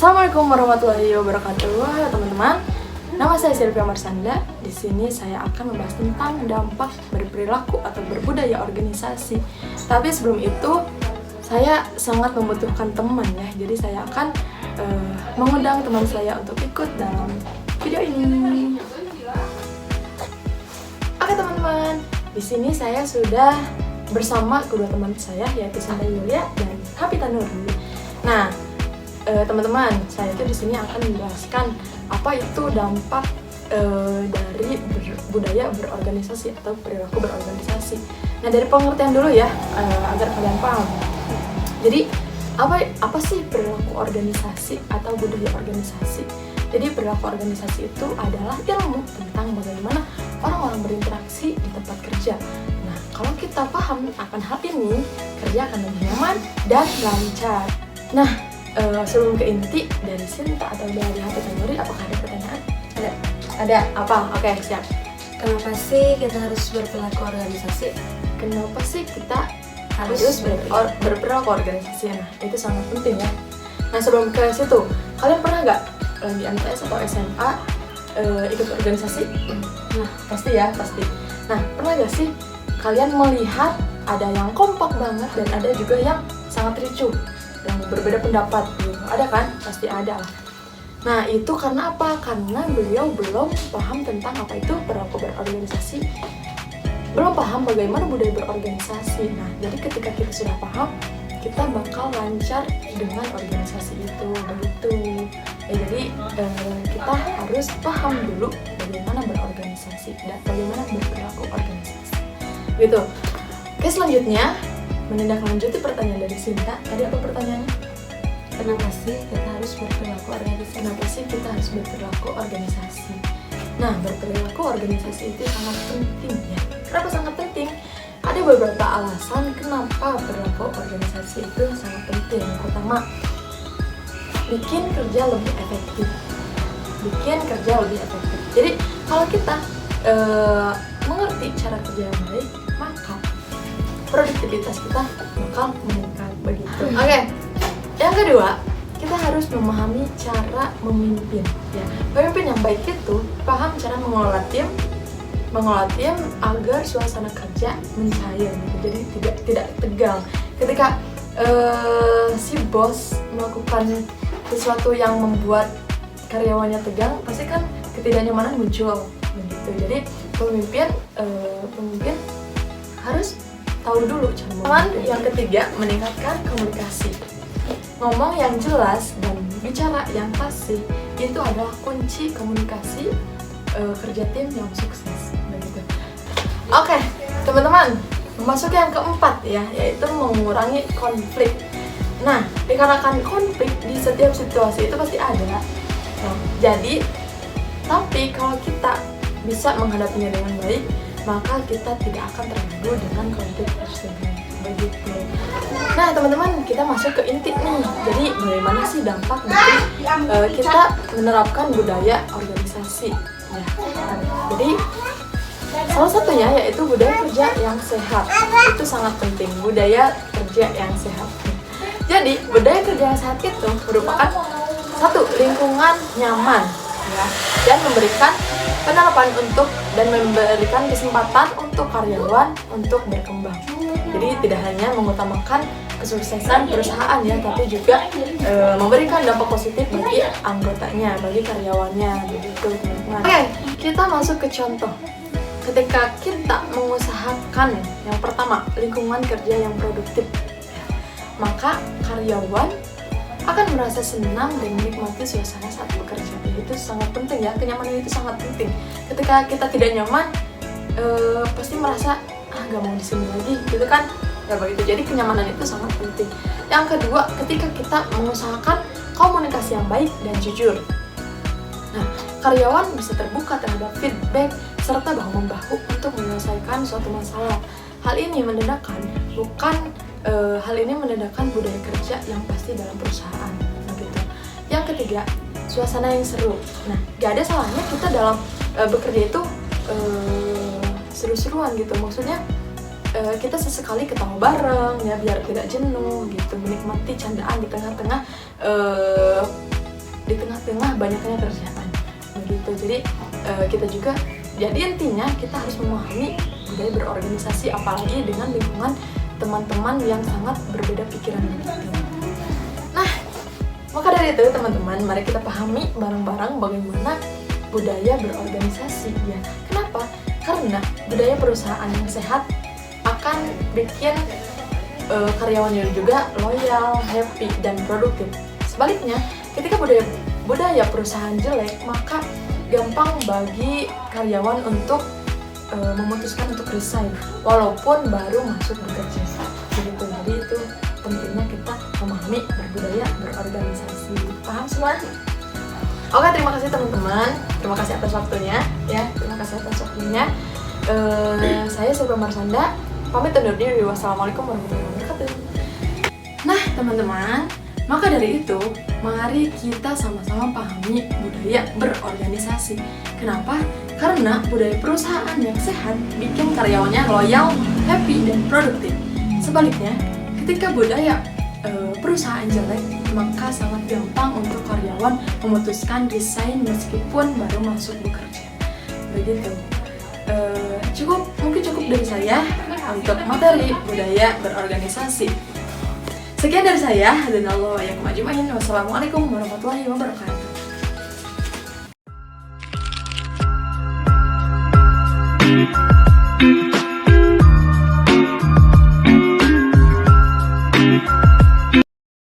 Assalamualaikum warahmatullahi wabarakatuh. Halo teman-teman. Nama saya Sylvia Marsanda. Di sini saya akan membahas tentang dampak berperilaku atau berbudaya organisasi. Tapi sebelum itu, saya sangat membutuhkan teman ya. Jadi saya akan mengundang teman saya untuk ikut dalam video ini. Oke teman-teman, di sini saya sudah bersama kedua teman saya, yaitu Sinta Yulia dan Hapita Nurli. Nah, teman-teman, saya itu di sini akan menjelaskan apa itu dampak dari budaya berorganisasi atau perilaku berorganisasi. Nah, dari pengertian dulu ya, agar kalian paham. Jadi, apa sih perilaku organisasi atau budaya organisasi? Jadi, perilaku organisasi itu adalah ilmu tentang bagaimana orang-orang berinteraksi di tempat kerja. Nah, kalau kita paham akan hal ini, kerja akan lebih nyaman dan lancar. Nah, sebelum ke inti dari Sinta atau dari Hapita Nurli, apakah ada pertanyaan? Ada? Apa? Oke, siap. Kenapa sih kita harus berperilaku organisasi? Kenapa sih kita harus berperilaku organisasi? Nah, itu sangat penting ya. Nah, sebelum ke situ, kalian pernah nggak di MTS atau SMA ikut organisasi? Nah, pasti ya, pasti. Nah, pernah nggak sih kalian melihat ada yang kompak banget dan ada juga yang sangat ricuh, yang berbeda pendapat gitu. Ada kan? Pasti ada lah. Nah, itu karena apa? Karena beliau belum paham tentang apa itu perilaku berorganisasi, belum paham bagaimana budaya berorganisasi. Nah, jadi ketika kita sudah paham, kita bakal lancar dengan organisasi itu, begitu. Ya, jadi kita harus paham dulu bagaimana berorganisasi dan bagaimana berperilaku organisasi. Gitu. Oke, selanjutnya menindaklanjuti pertanyaan dari Sinta. Tadi apa pertanyaannya? Kenapa sih kita harus berperilaku organisasi? Kenapa sih kita harus berperilaku organisasi? Nah, berperilaku organisasi itu sangat penting ya. Kenapa sangat penting? Ada beberapa alasan kenapa perilaku organisasi itu sangat penting. Yang pertama, bikin kerja lebih efektif. Jadi, kalau kita mengerti cara kerja yang baik, maka produktivitas kita bakal meningkat, begitu. Oke. Yang kedua, kita harus memahami cara memimpin ya. Pemimpin yang baik itu paham cara mengelola tim agar suasana kerja mencair gitu. Jadi tidak tegang. Ketika si bos melakukan sesuatu yang membuat karyawannya tegang, pasti kan ketidaknyamanan muncul begitu. Jadi pemimpin harus tahu dulu cara memimpin. Yang ketiga, meningkatkan komunikasi. Ngomong yang jelas dan bicara yang fasih itu adalah kunci komunikasi kerja tim yang sukses begitu. Oke, teman-teman, memasuki yang keempat ya, yaitu mengurangi konflik. Nah, dikarenakan konflik di setiap situasi itu pasti ada. Nah, tapi kalau kita bisa menghadapinya dengan baik, maka kita tidak akan terganggu dengan konflik tersebut. Begitu. Nah, teman-teman, kita masuk ke inti nih. Jadi, bagaimana sih dampak dari kita menerapkan budaya organisasi? Ya. Jadi, salah satunya yaitu budaya kerja yang sehat. Itu sangat penting, budaya kerja yang sehat. Jadi, budaya kerja yang sehat itu merupakan satu, lingkungan nyaman, ya, dan memberikan penerapan dan memberikan kesempatan untuk karyawan untuk berkembang. Jadi tidak hanya mengutamakan kesuksesan perusahaan ya, tapi juga memberikan dampak positif bagi anggotanya, bagi karyawannya, begitu teman-teman. Oke, kita masuk ke contoh. Ketika kita mengusahakan yang pertama lingkungan kerja yang produktif, maka karyawan akan merasa senang dan menikmati suasana saat bekerja. Itu sangat penting ya, kenyamanan itu sangat penting. Ketika kita tidak nyaman, pasti merasa gak mau di sini lagi, gitu kan? Ya begitu. Jadi kenyamanan itu sangat penting. Yang kedua, ketika kita mengusahakan komunikasi yang baik dan jujur. Nah, karyawan bisa terbuka terhadap feedback serta bahu-membahu untuk menyelesaikan suatu masalah. Hal ini menandakan budaya kerja yang pasti dalam perusahaan, gitu. Yang ketiga, suasana yang seru. Nah, gak ada salahnya kita dalam bekerja itu seru-seruan gitu. Maksudnya kita sesekali ketawa bareng ya, biar tidak jenuh gitu, menikmati candaan di tengah-tengah di tengah-tengah banyaknya kerjaan begitu. Jadi kita juga, jadi intinya kita harus memahami budaya berorganisasi, apalagi dengan lingkungan teman-teman yang sangat berbeda pikiran begitu. Nah, maka dari itu teman-teman, mari kita pahami bareng-bareng bagaimana budaya berorganisasi ya. Kenapa? Karena budaya perusahaan yang sehat akan bikin karyawannya juga loyal, happy, dan produktif. Sebaliknya, ketika budaya perusahaan jelek, maka gampang bagi karyawan untuk memutuskan untuk resign walaupun baru masuk bekerja begitu. Jadi itu pentingnya kita memahami berbudaya berorganisasi. Paham semua? Oke, terima kasih teman-teman, terima kasih atas waktunya ya, terima kasih atas waktunya. Saya Silva Marsanda, pamit undur diri. Wassalamualaikum warahmatullahi wabarakatuh. Nah teman-teman, maka dari itu mari kita sama-sama pahami budaya berorganisasi. Kenapa? Karena budaya perusahaan yang sehat bikin karyawannya loyal, happy, dan produktif. Sebaliknya, ketika budaya perusahaan jelek, maka sangat gampang untuk karyawan memutuskan resign meskipun baru masuk bekerja. Begitu. Mungkin cukup dari saya untuk materi budaya berorganisasi. Sekian dari saya. Wassalamualaikum warahmatullahi wabarakatuh.